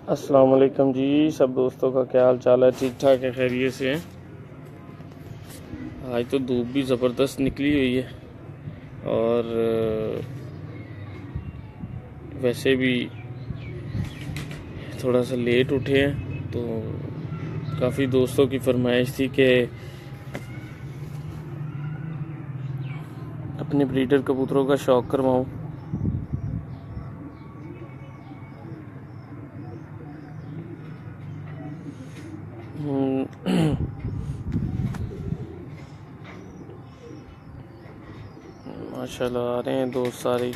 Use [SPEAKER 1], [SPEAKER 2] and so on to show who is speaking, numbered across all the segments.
[SPEAKER 1] अस्सलाम वालेकुम जी। सब दोस्तों का क्या हाल चाल है? ठीक ठाक है, खैरियत से हैं? आज तो धूप भी ज़बरदस्त निकली हुई है और वैसे भी थोड़ा सा लेट उठे हैं, तो काफ़ी दोस्तों की फरमाइश थी कि अपने ब्रीडर कबूतरों का शौक करवाऊं। माशाल्लाह आ रहे हैं दोस्त सारे।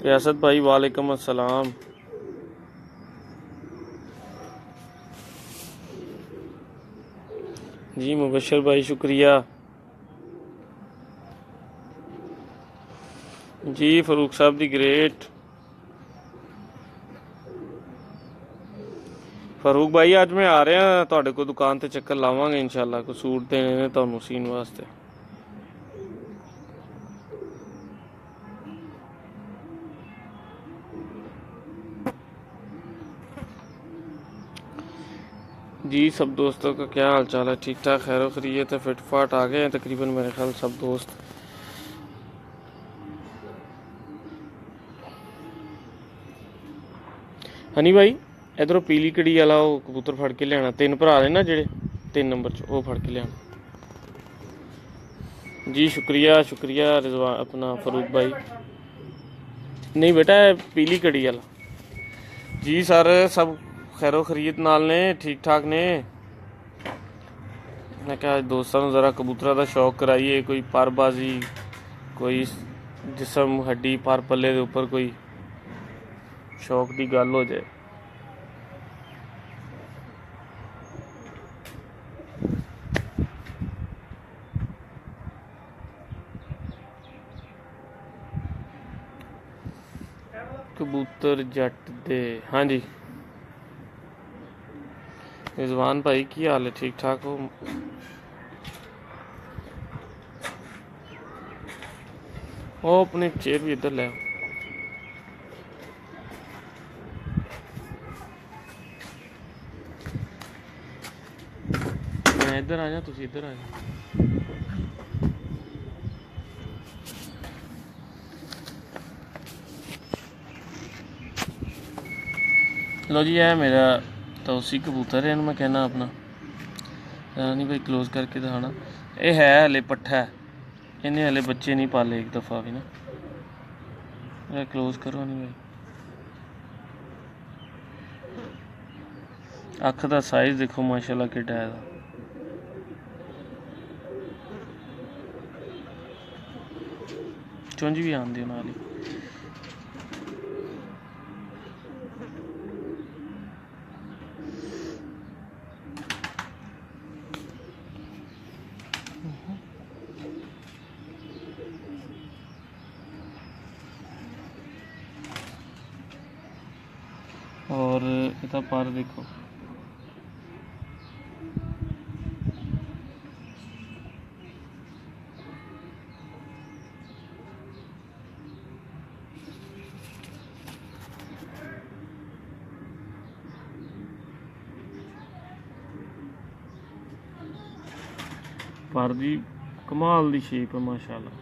[SPEAKER 1] रियासत भाई वालेकुम अस्सलाम। जी मुबशर भाई शुक्रिया जी। फरूक साहब दी ग्रेट। फरूक भाई अज मैं आ रहा तुहाडे कोल दुकान ते चक्कर लावांगे इंशाल्लाह। कोई सूट देने ने तुहानू सीन वास्ते। जी सब दोस्तों का क्या हाल चाल है? ठीक ठाक, खैर खैरियत है? फिटफाट आ गए हैं तकरीबन मेरे ख्याल सब दोस्त। हनी भाई इधरों पीली कड़ी वाला वो कबूतर फड़ के लिया। तीन भरा ने ना जेडे 3 नंबर च, वो फड़ के लिया। जी शुक्रिया शुक्रिया रिजवान अपना फरूक भाई। नहीं बेटा पीली कड़ी वाला। जी सर सब खैरो खरीत नाल ने, ठीक ठाक ने। मैं क्या दोस्तों को ज़रा कबूतरा का शौक कराइए। कोई परबाजी, कोई जिसम हड्डी पर पल्ले के उपर कोई शौक की गल हो जाए। कबूतर जट दे। हाँ जी रिजवान भाई की हाल है? ठीक ठाक हो? वो अपनी चेयर भी इधर ले। मैं इधर आ जा, तुम इधर आ जा। लो जी है मेरा तौसी कबूतर है, मैं कहना अपना रानी भाई क्लोज करके दिखाना। ये है हले पट्ठा है, इन्हें हले बच्चे नहीं पाले एक दफ़ा भी ना। क्लोज करो नहीं भाई। अख का साइज देखो माशाल्लाह किड्डा है। चुंझ भी आंदी नाल ही। और इतना पर देखो। पर दी कमाल दी शेप है माशाल्लाह।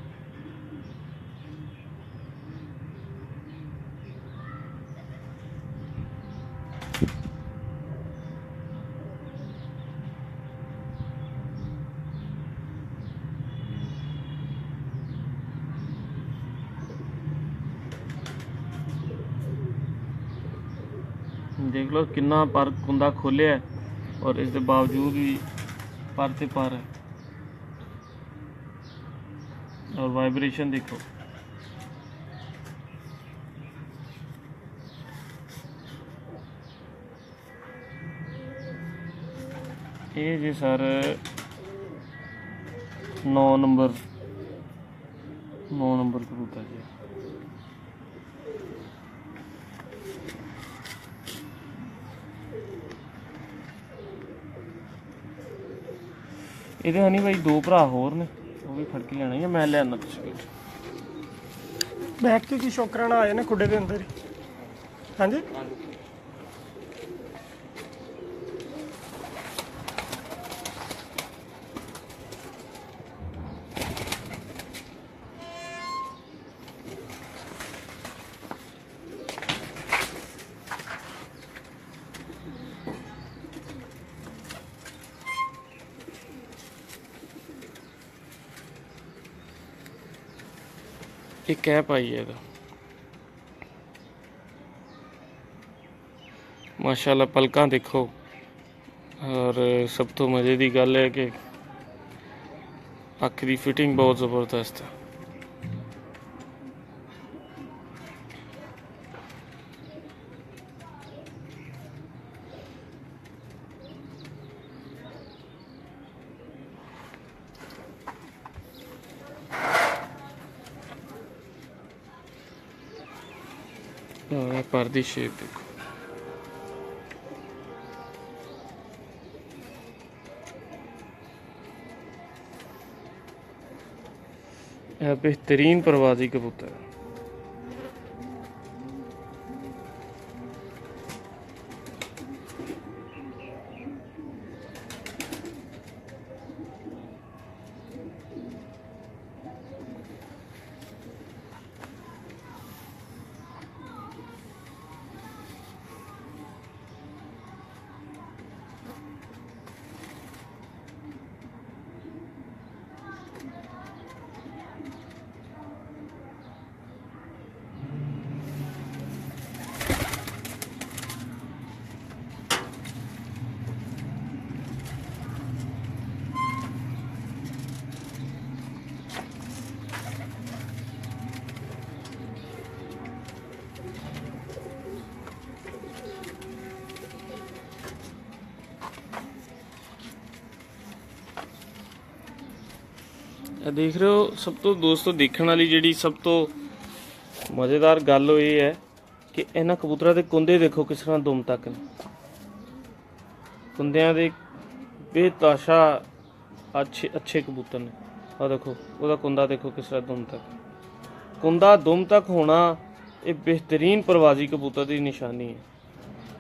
[SPEAKER 1] देख लो कितना पर कुंदा खोलिया है और इसके बावजूद भी पर से पर है। और वाइब्रेशन देखो। ये जी सर 9 नंबर कबूतर जी। ये हनी भाई 2 भरा होर ने, ਉਹ ਵੀ ਫੜ ਕੇ ਲਿਆਣਾ ਜਾਂ ਮੈਂ ਲਿਆਣਾ? ਤੁਸੀਂ
[SPEAKER 2] ਬੈਕ ਕੀ ਸ਼ੋਕਰਾਂ ਨਾਲ ਆ ਜਾਣੇ ਖੁੱਡੇ ਦੇ ਅੰਦਰ ਹੀ। ਹਾਂਜੀ
[SPEAKER 1] ਇਹ ਕੈਪ ਆਈ ਹੈ ਇਹਦਾ ਮਾਸ਼ਾਅੱਲਾ। ਪਲਕਾਂ ਦੇਖੋ। ਔਰ ਸਭ ਤੋਂ ਮਜ਼ੇ ਦੀ ਗੱਲ ਹੈ ਕਿ ਅੱਖ ਦੀ ਫਿਟਿੰਗ ਬਹੁਤ ਜ਼ਬਰਦਸਤ ਹੈ। पर दी शेप देखो। यह बेहतरीन परवाजी कबूतर है। देख रहे हो सब तो दोस्तों देखने वाली जी सब तो मज़ेदार गल ये है कि इन्होंने कबूतर के कुंदे देखो किस तरह दुम तक ने। कुंदियां दे बेताशा अच्छे अच्छे कबूतर ने। और देखो वह कुंदा देखो किस तरह दुम तक। कुंदा दुम तक होना ये बेहतरीन परवाजी कबूतर की निशानी है।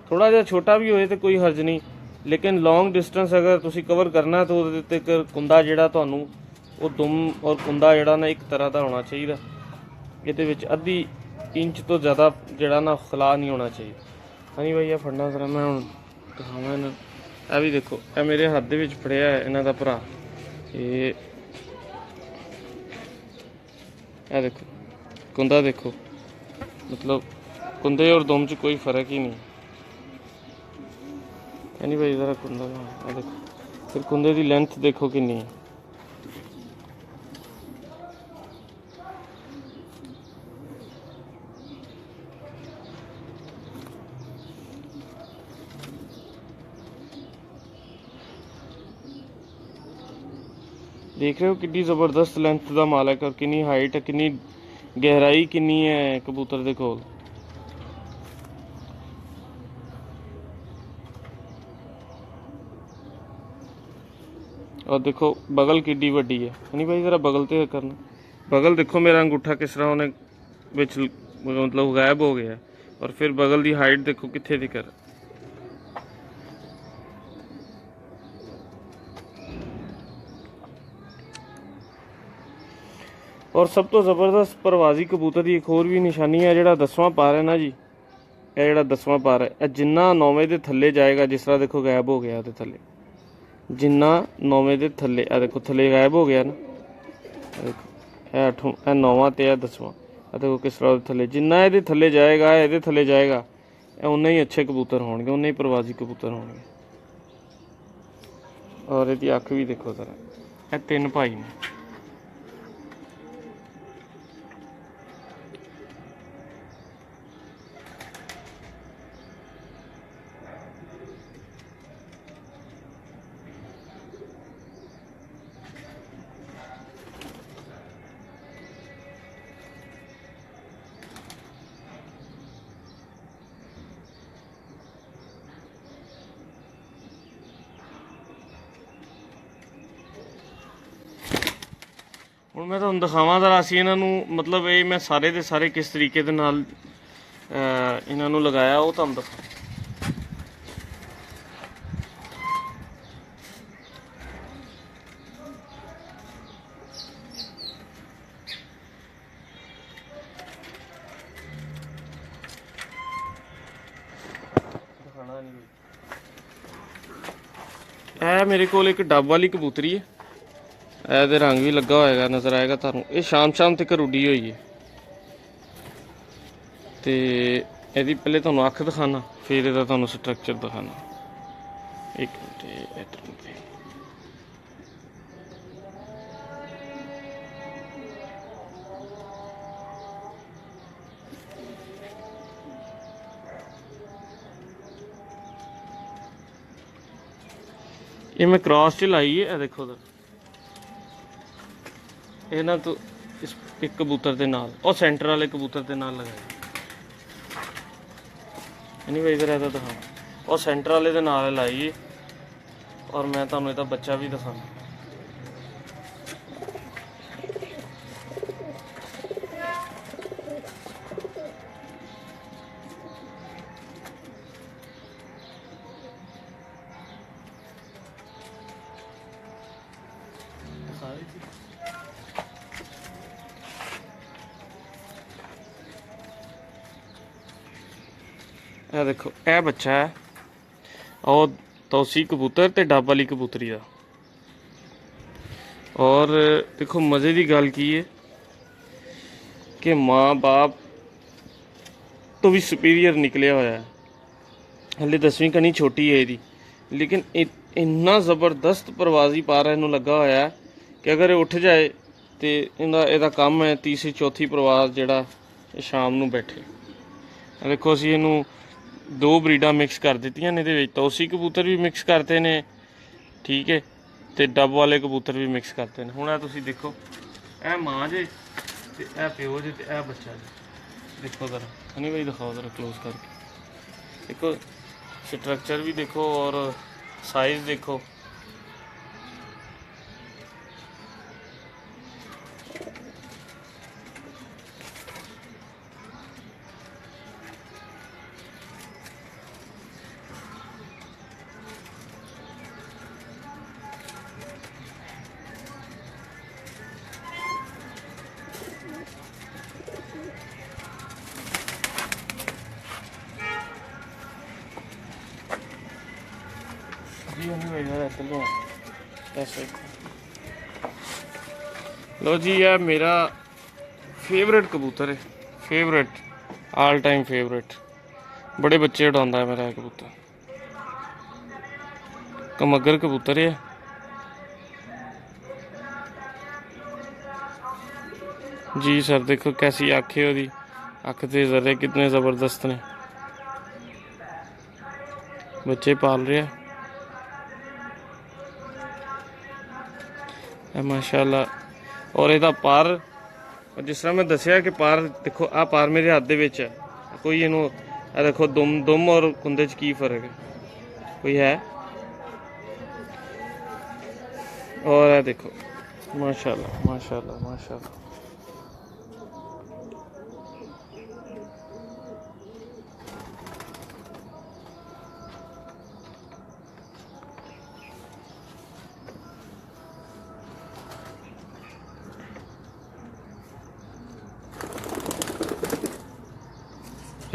[SPEAKER 1] थोड़ा जिहा छोटा भी होए तो कोई हर्ज नहीं, लेकिन लॉन्ग डिस्टेंस अगर तुसी कवर करना तो उहदे ते कुंदा जिहड़ा तुहानूं वो दुम और कुंदा जिहड़ा ना एक तरह का होना चाहिए। ये अद्धी इंच तो ज़्यादा जिहड़ा ना खला नहीं होना चाहिए। हाँ जी भाई फड़ना जरा मैं हुण दिखावां इन्हां। यह भी देखो यह मेरे हाथ दे विच फड़िया है इन्हां दा भरा। ये देखो कुंदा देखो, मतलब कुंदे और दुम च कोई फर्क ही नहीं है। नहीं भाई ज़रा कुंदा देखो, फिर कुंदे की लेंथ देखो कितनी है। देख रहे हो कितनी ज़बरदस्त लेंथ का मालक और कितनी हाइट है, कितनी गहराई कितनी है कबूतर दे कोल। और देखो बगल किड्डी वड्डी है। नहीं भाई ज़रा बगल ते करना। बगल देखो मेरा अंगूठा किस तरह उन्हें विच मतलब गायब हो गया। और फिर बगल की हाइट देखो कित्थे दी कर। और सब तो ज़बरदस्त परवाजी कबूतर की एक होर भी निशानी है जिहड़ा 10वां पार है ना जी। यह जिहड़ा 10वां पार है जिन्ना 9वें दे थल्ले जाएगा, जिस तरह देखो गायब हो गया थल्ले, जिन्ना 9वें दे थल्ले आ देखो थल्ले गायब हो गया ना। देखो यह 8वां, यह 9वां ते यह 10वां। देखो किस तरह थल्ले, जिन्ना ये थल्ले जाएगा ये थल्ले जाएगा उन्ना ही अच्छे कबूतर होंगे, उन्ने ही परवाजी कबूतर होंगे। और ये अख भी देखो जरा, यह 3 भाई ने। ਹੁਣ ਮੈਂ ਤੁਹਾਨੂੰ ਦਿਖਾਵਾਂ ਜ਼ਰਾ ਅਸੀਂ ਇਹਨਾਂ ਨੂੰ, ਮਤਲਬ ਇਹ ਮੈਂ ਸਾਰੇ ਦੇ ਸਾਰੇ ਕਿਸ ਤਰੀਕੇ ਦੇ ਨਾਲ ਇਹਨਾਂ ਨੂੰ ਲਗਾਇਆ ਉਹ ਤੁਹਾਨੂੰ ਦਿਖਾਵਾਂ। ਇਹ ਮੇਰੇ ਕੋਲ ਇੱਕ ਡੱਬ ਵਾਲੀ ਕਬੂਤਰੀ ਹੈ, ਇਹਦੇ ਰੰਗ ਵੀ ਲੱਗਾ ਹੋਏਗਾ, ਨਜ਼ਰ ਆਏਗਾ ਤੁਹਾਨੂੰ। ਇਹ ਸ਼ਾਮ ਤੱਕ ਉੱਡੀ ਹੋਈ ਹੈ ਤੇ ਇਹਦੀ ਪਹਿਲੇ ਤੁਹਾਨੂੰ ਅੱਖ ਦਿਖਾਣਾ, ਫਿਰ ਇਹਦਾ ਤੁਹਾਨੂੰ ਸਟਰਕਚਰ ਦਿਖਾਣਾ। ਇੱਕ ਮਿੰਟ ਇੱਧਰ ਨੂੰ ਇਹ ਮੈਂ ਕ੍ਰਾਸ ਚ ਲਾਈ ਹੈ। ਇਹ ਦੇਖੋ ਇਹਨਾਂ ਤੋਂ ਇਸ ਇੱਕ ਕਬੂਤਰ ਦੇ ਨਾਲ, ਉਹ ਸੈਂਟਰ ਵਾਲੇ ਕਬੂਤਰ ਦੇ ਨਾਲ ਲਗਾਇਆ। ਐਨੀਵੇ ਇਧਰ ਇਹਦਾ ਦਿਖਾਣਾ, ਉਹ ਸੈਂਟਰ ਵਾਲੇ ਦੇ ਨਾਲ ਲਾਈ ਹੈ। ਔਰ ਮੈਂ ਤੁਹਾਨੂੰ ਇਹਦਾ ਬੱਚਾ ਵੀ ਦਿਖਾਣਾ। ਇਹ ਦੇਖੋ, ਇਹ ਬੱਚਾ ਹੈ ਉਹ ਤੌਸੀ ਕਬੂਤਰ ਤੇ ਡੱਬ ਵਾਲੀ ਕਬੂਤਰੀ ਦਾ। ਔਰ ਦੇਖੋ ਮਜ਼ੇ ਦੀ ਗੱਲ ਕੀ ਹੈ ਕਿ ਮਾਂ ਬਾਪ ਤੋਂ ਵੀ ਸੁਪੀਰੀਅਰ ਨਿਕਲਿਆ ਹੋਇਆ ਹੈ। ਹਲੇ 10ਵੀਂ ਕਣੀ ਛੋਟੀ ਹੈ ਇਹਦੀ, ਲੇਕਿਨ ਇੰਨਾ ਜ਼ਬਰਦਸਤ ਪ੍ਰਵਾਜ਼ੀ ਪਾਰਾ ਇਹਨੂੰ ਲੱਗਾ ਹੋਇਆ ਕਿ ਅਗਰ ਇਹ ਉੱਠ ਜਾਏ ਤੇ ਇਹਦਾ ਕੰਮ ਹੈ ਤੀਸਰੀ ਚੌਥੀ ਪ੍ਰਵਾਜ਼ ਜਿਹੜਾ ਇਹ ਸ਼ਾਮ ਨੂੰ ਬੈਠੇ। ਦੇਖੋ ਅਸੀਂ ਇਹਨੂੰ ਦੋ ਬਰੀਡਾਂ ਮਿਕਸ ਕਰ ਦਿੱਤੀਆਂ ਨੇ, ਇਹਦੇ ਵਿੱਚ ਤੌਸੀ ਕਬੂਤਰ ਵੀ ਮਿਕਸ ਕਰਤੇ ਨੇ, ਠੀਕ ਹੈ, ਤੇ ਡੱਬ ਵਾਲੇ ਕਬੂਤਰ ਵੀ ਮਿਕਸ ਕਰਤੇ ਨੇ। ਹੁਣ ਇਹ ਤੁਸੀਂ ਦੇਖੋ, ਇਹ ਮਾਂ ਜੇ ਤੇ ਇਹ ਪਿਓ ਜੇ ਤੇ ਇਹ ਬੱਚਾ ਜੇ। ਦੇਖੋ ਜ਼ਰਾ ਹਨੀ ਭਾਈ, ਦਿਖਾਓ ਜ਼ਰਾ ਕਲੋਜ਼ ਕਰਕੇ। ਦੇਖੋ ਸਟਰਕਚਰ ਵੀ ਦੇਖੋ ਔਰ ਸਾਈਜ਼ ਦੇਖੋ। लो जी, यह मेरा फेवरेट कबूतर है, फेवरेट ऑल टाइम फेवरेट। बड़े बच्चे उड़ाता है मेरा कबूतर, कमगर कबूतर है। जी सर देखो कैसी आँख है, ओदी अख के जरे कितने ज़बरदस्त ने। बच्चे पाल रहे हैं माशाल्लाह। और ਇਹਦਾ ਪਾਰ ਜਿਸ ਤਰ੍ਹਾਂ ਮੈਂ ਦੱਸਿਆ ਕਿ ਪਾਰ ਦੇਖੋ, ਆ ਪਾਰ ਮੇਰੇ ਹੱਥ ਦੇ ਵਿੱਚ ਹੈ, ਕੋਈ ਇਹਨੂੰ ਆ ਦੇਖੋ ਦੁਮ ਔਰ ਕੁੰਦੇ 'ਚ ਕੀ ਫਰਕ ਹੈ, ਕੋਈ ਹੈ? ਔਰ ਇਹ ਦੇਖੋ ਮਾਸ਼ਾਅੱਲਾ ਮਾਸ਼ਾਅੱਲਾ ਮਾਸ਼ਾਅੱਲਾ।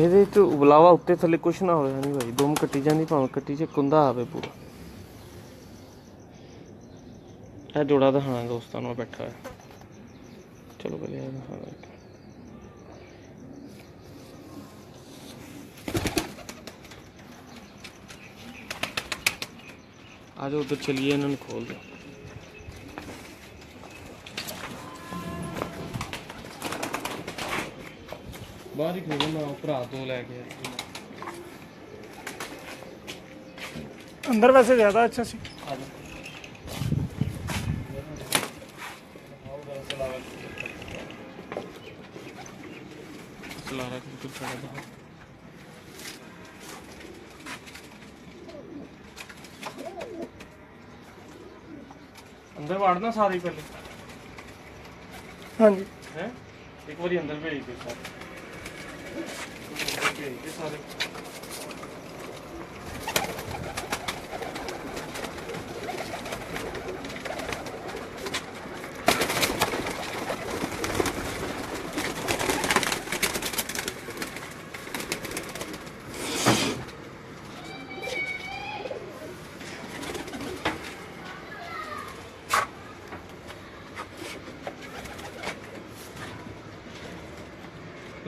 [SPEAKER 1] ਇਹਦੇ 'ਚ ਉਬਲਾਵਾ ਉੱਤੇ ਥੱਲੇ ਕੁਛ ਨਾ ਹੋਇਆ ਨਹੀਂ ਭਾਈ, ਦੁਮ ਕੱਟੀ ਜਾਂਦੀ, ਭਾਵੇਂ ਕੱਟੀ 'ਚ ਕੁੰਦਾ ਆਵੇ ਪੂਰਾ। ਇਹ ਜੋੜਾ ਦਿਖਾਣਾ ਦੋਸਤਾਂ ਨੂੰ ਬੈਠਾ ਹੈ। ਚਲੋ ਪਹਿਲੇ ਇਹ ਦਿਖਾਣਾ। आ जाओ उधर चलिए, इन्होंने खोल दो। बाहर ही खोलो ना, भरा दो लैके
[SPEAKER 2] अंदर वैसे ज़्यादा अच्छा सी।
[SPEAKER 1] अंदर वाड़ना सारी पहले।
[SPEAKER 2] ਹਾਂਜੀ
[SPEAKER 1] ਹੈ ਇੱਕ ਵਾਰੀ ਅੰਦਰ ਭੇਜ ਦੇ ਸਾਰੇ ਭੇਜ ਦੇ ਸਾਰੇ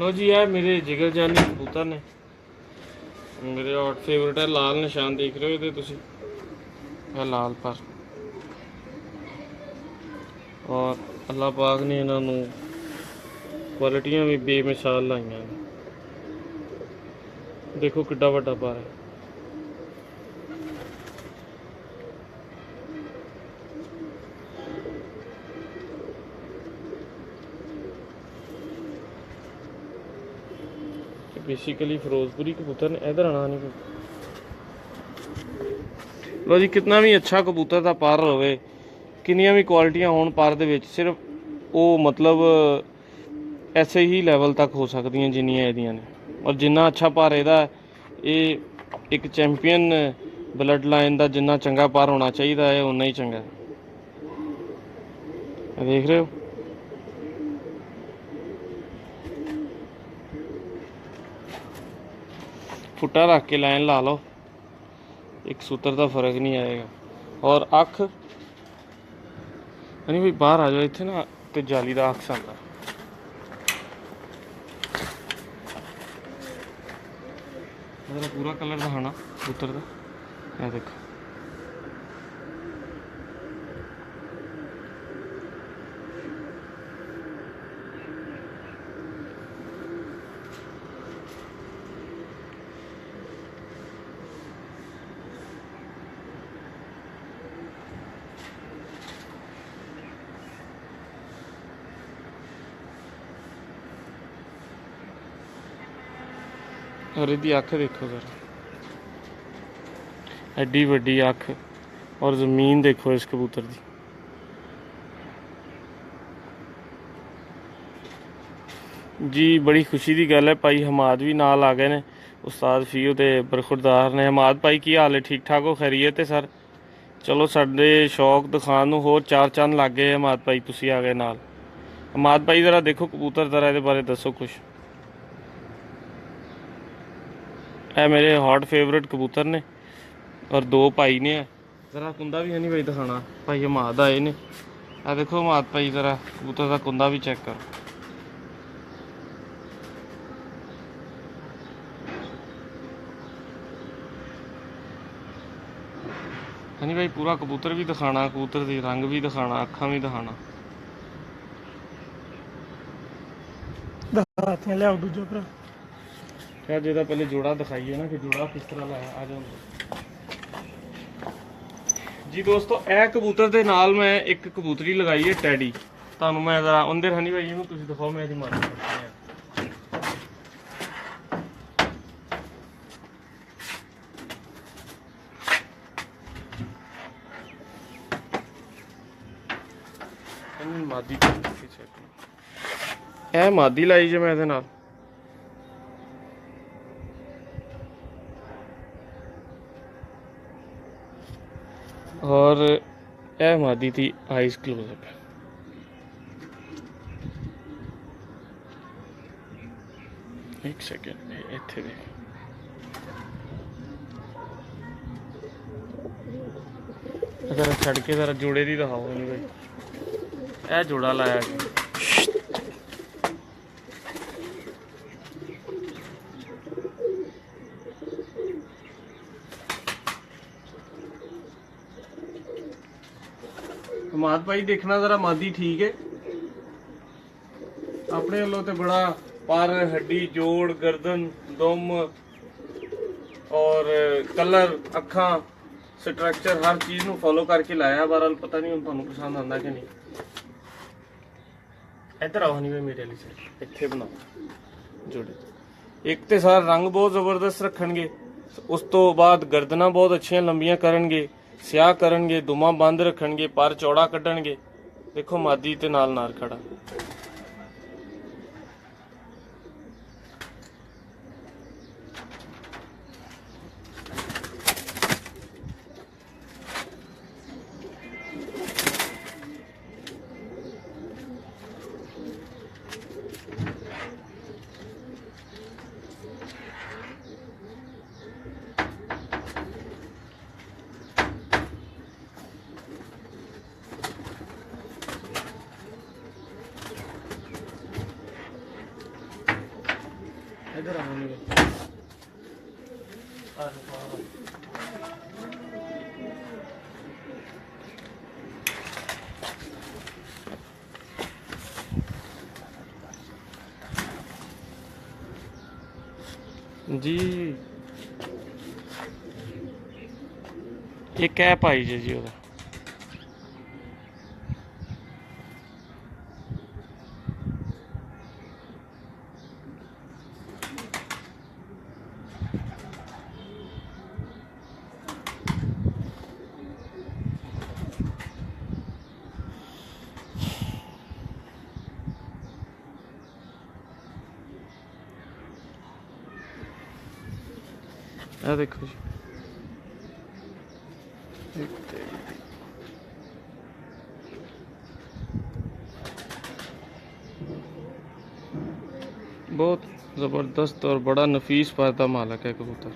[SPEAKER 1] लो जी है मेरे जिगर जानी कबूतर ने मेरे हॉट फेवरेट है लाल निशान देख रहे हो तुसी है लाल पर और अल्लाह पाक ने इन्हों क्वालिटियां भी बेमिसाल लाइया देखो किड्डा वड्डा पर है बेसिकली फिरोजपुरी कबूतर ने इधर आना नहीं लो जी कितना भी अच्छा कबूतर का पर होवे किनिया भी क्वालिटियां होन पर दे विच सिर्फ वो मतलब ऐसे ही लैवल तक हो सकदियां जिन्नियां एदियां ने और जिन्ना अच्छा पर एदा ये एक चैंपियन ब्लड लाइन का जिन्ना चंगा पर होना चाहिए है उन्ना ही चंगा देख रहे हो फुट्टा रख के लाइन ला लो एक सूत्र का फर्क नहीं आएगा और अख नहीं भाई बाहर आ जाओ इतने ना तो जाली का अक्स आता पूरा कलर दिखाना सूत्र का यह देखो और इसकी अख देखो जरा एडी वड्डी अख और जमीन देखो इस कबूतर की जी बड़ी खुशी की गल है भाई हमाद भी नाल आ गए ने उस्ताद फीओ ते बरखुरदार ने हमाद भाई की हाल है ठीक ठाक हो खैरियत है सर चलो साडे शौक दिखाने नूं होर चार चंद लग गए हमाद भाई तुसी आ गए नाल हमाद भाई जरा देखो कबूतर जरा इहदे बारे दसो कुछ है मेरे हॉट फेवरेट कबूतर ने और दो भाई ने जरा कुंदा भी है नहीं भाई दिखाना भाई हमाद आए ने आ देखो हमाद भाई जरा कबूतर का कुंदा भी चेक करो है नहीं भाई पूरा कबूतर भी दिखाना कबूतर की रंग भी दिखाना अखा भी दिखाना
[SPEAKER 2] दिखाते लियाओ दूजा भरा
[SPEAKER 1] क्या जेदा पहले जोड़ा दिखाइए ना कि जोड़ा किस तरह लाया आ जाओ जी दोस्तों ए कबूतर के नाल मैं एक कबूतरी लगाई है टैडी तुहानू मैं जरा अंदर हनी भाई इहनू तुसीं दिखाओ मैं इसदी मार मादी ए मादी लाई जे मैं इहदे नाल और यह मादी थी आइस क्लोजअप एक सेकेंड इत्थे देख जरा छड़ के जरा जोड़े दी दिखाओ नहीं भाई यह जोड़ा लाया हमाद भाई देखना जरा मादी ठीक है अपने वालों तो बड़ा पर हड्डी जोड़ गर्दन दुम और कलर अखा स्ट्रक्चर हर चीज नू फॉलो करके लाया बहरहाल पता नहीं हुण तुहानू पसंद आंदा कि नहीं इधर आओ नहीं मेरे वाली साइड इत्थे बनाओ जोड़े एक तो सारा रंग बहुत जबरदस्त रखणगे उस तो बाद गर्दना बहुत अच्छियां लंबियां करनगे स्याह करनगे दुमा बंद रखणगे पर चौड़ा कड्ढणगे देखो मादी ते नाल नार खड़ा। इधर आओ नहीं जी ये क्या पाई जी ਉਹਦਾ ਇਹ ਦੇਖੋ ਜੀ बहुत ज़बरदस्त और बड़ा नफीस पर्दा मालक है कबूतर।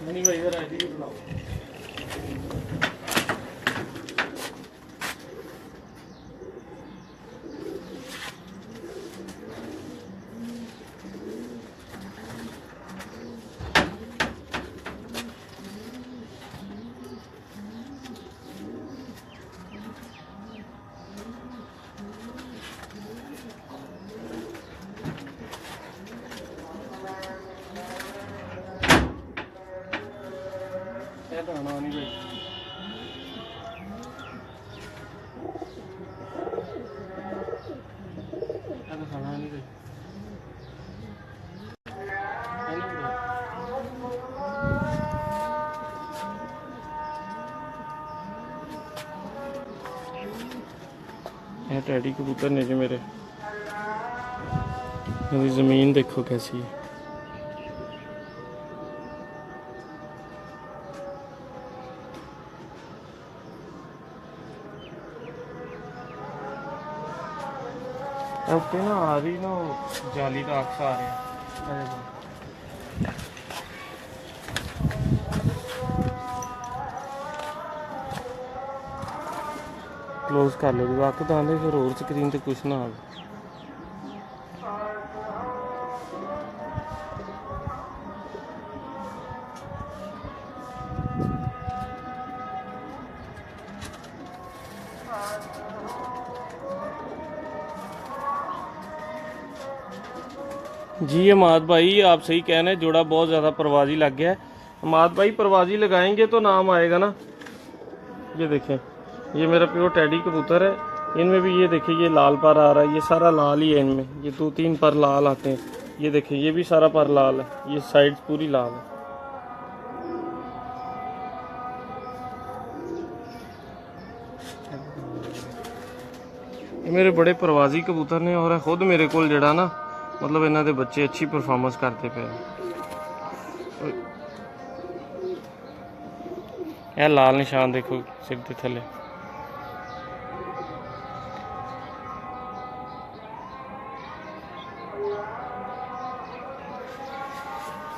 [SPEAKER 1] मनी भाई इधर आईडी बनाओ। आना नहीं भाई खाना नहीं भाई ये टैडी कबूतर ने जी मेरे। मेरी ज़मीन देखो कैसी है। ਉੱਤੇ ਨਾ ਆ ਰਹੀ ਨਾ ਜਾਲੀ ਦਾ ਅਕਸ ਆ ਰਿਹਾ। क्लोज कर लो वक्त तो आते फिर और स्क्रीन ते कुछ ना आवे। जी अमाद भाई आप सही कह रहे हैं, जोड़ा बहुत ज़्यादा परवाजी लग गया है। अमाद भाई परवाजी लगाएंगे तो नाम आएगा ना। ये देखें ये मेरा प्योर टैडी कबूतर है, इनमें भी ये देखिए ये लाल पर आ रहा है, ये सारा लाल ही है इनमें, ये 2-3 पर लाल आते हैं। ये देखिए ये भी सारा पर लाल है, ये साइड पूरी लाल है। ये मेरे बड़े परवाजी कबूतर ने और खुद मेरे को जड़ा ना मतलब इन्हों के बच्चे अच्छी परफॉर्मेंस करते पे। यह लाल निशान देखो सिर के थले।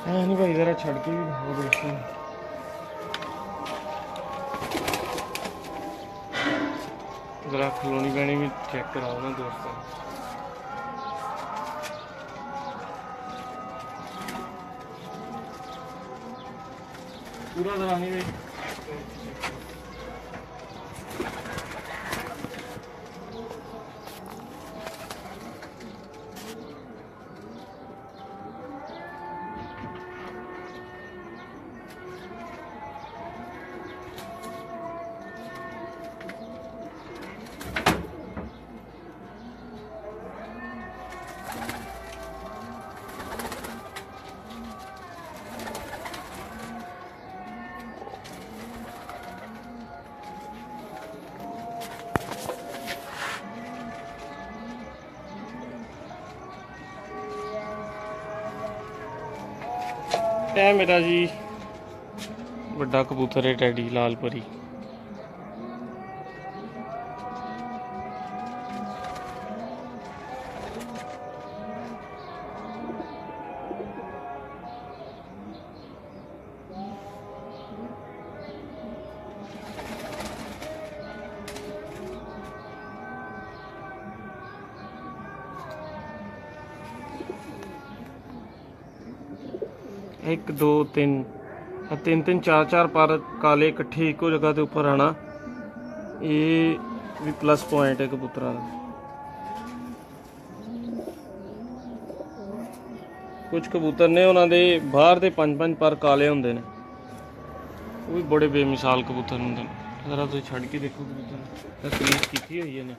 [SPEAKER 1] नहीं भाई जरा छड़ के भी देखो जरा खलोनी बहनी भी चेक कराओ ना दोस्तों। पूरा दरानी भाई। ਇਹ ਮੇਰਾ ਜੀ ਵੱਡਾ ਕਬੂਤਰ ਹੈ ਟੈਡੀ ਲਾਲ ਪਰੀ। एक दो तीन तीन तीन चार चार पर काले इकट्ठे इको जगह के उपर आना, ये भी प्लस पॉइंट है कबूतरा का। कुछ कबूतर ने उन्होंने बाहर के 5-5 पर काले होंगे ने, वो भी बड़े बेमिसाल कबूतर होंगे। जरा तुम छड़ के देखो कबूतर तकलीफ की हुई है ने।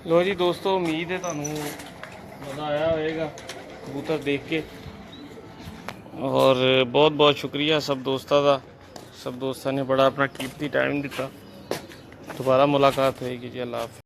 [SPEAKER 1] लो जी दोस्तों, उम्मीद है तुहानू मज़ा आया होगा कबूतर देख के, और बहुत बहुत शुक्रिया सब दोस्तों का। सब दोस्तों ने बड़ा अपना कीमती टाइम दिता। दोबारा मुलाकात होएगी जी। अल्लाह हाफ़िज़।